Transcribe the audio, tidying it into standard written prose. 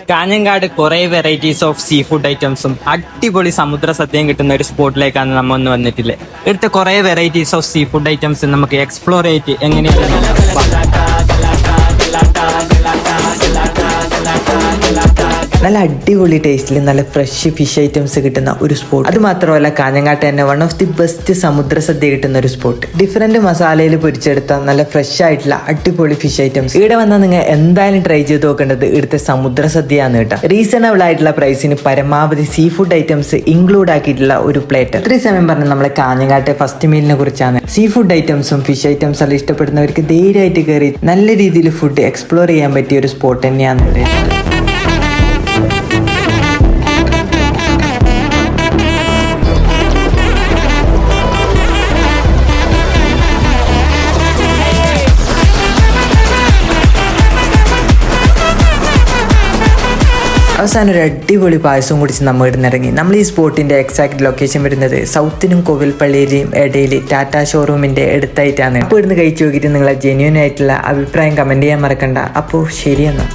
കാഞ്ഞങ്ങാട് കുറെ varieties of sea food ഐറ്റംസും അടിപൊളി സമുദ്ര സദ്യയും കിട്ടുന്ന ഒരു സ്പോട്ടിലേക്കാണ് നമ്മൾ ഒന്ന് വന്നിട്ടില്ലേ. ഇവിടുത്തെ കുറെ varieties of sea food items നമുക്ക് എക്സ്പ്ലോർ ചെയ്തിട്ട് എങ്ങനെയാണ് നല്ല അടിപൊളി ടേസ്റ്റിൽ നല്ല ഫ്രഷ് ഫിഷ് ഐറ്റംസ് കിട്ടുന്ന ഒരു സ്പോട്ട്. അത് മാത്രമല്ല കാഞ്ഞങ്ങാട്ട് തന്നെ വൺ ഓഫ് ദി ബെസ്റ്റ് സമുദ്ര സദ്യ കിട്ടുന്ന ഒരു സ്പോട്ട്. ഡിഫറെന്റ് മസാലയിൽ പൊരിച്ചെടുത്ത നല്ല ഫ്രഷ് ആയിട്ടുള്ള അടിപൊളി ഫിഷ് ഐറ്റംസ്. ഇവിടെ വന്നാൽ നിങ്ങൾ എന്തായാലും ട്രൈ ചെയ്ത് നോക്കേണ്ടത് ഇവിടുത്തെ സമുദ്ര സദ്യയാണ് കേട്ടോ. റീസണബിൾ ആയിട്ടുള്ള പ്രൈസിന് പരമാവധി സീ ഫുഡ് ഐറ്റംസ് ഇൻക്ലൂഡ് ആക്കിയിട്ടുള്ള ഒരു പ്ലേറ്റ്. ഇത്രയും സമയം പറഞ്ഞ നമ്മളെ കാഞ്ഞങ്ങാട്ടെ ഫസ്റ്റ് മീലിനെ കുറിച്ചാണ്. സീ ഫുഡ് ഐറ്റംസും ഫിഷ് ഐറ്റംസും എല്ലാം ഇഷ്ടപ്പെടുന്നവർക്ക് ധൈര്യമായിട്ട് കയറി നല്ല രീതിയിൽ ഫുഡ് എക്സ്പ്ലോർ ചെയ്യാൻ പറ്റിയ ഒരു സ്പോട്ട് തന്നെയാണ് ഇവിടെ. അവസാനം ഒരു അടിപൊളി പായസവും കുടിച്ച് നമ്മൾ ഇവിടുന്ന് ഇറങ്ങി. നമ്മൾ ഈ സ്പോട്ടിന്റെ എക്സാക്ട് ലൊക്കേഷൻ വരുന്നത് സൗത്തിനും കോവിൽപ്പള്ളിയിലെയും ഇടയിൽ ടാറ്റ ഷോറൂമിന്റെ അടുത്തായിട്ടാണ്. അപ്പോൾ ഇവിടുന്ന് കഴിച്ചു നോക്കിയിട്ട് നിങ്ങളെ ജെന്യൂൻ ആയിട്ടുള്ള അഭിപ്രായം കമന്റ് ചെയ്യാൻ മറക്കണ്ട. അപ്പോൾ ശരിയെന്നാ.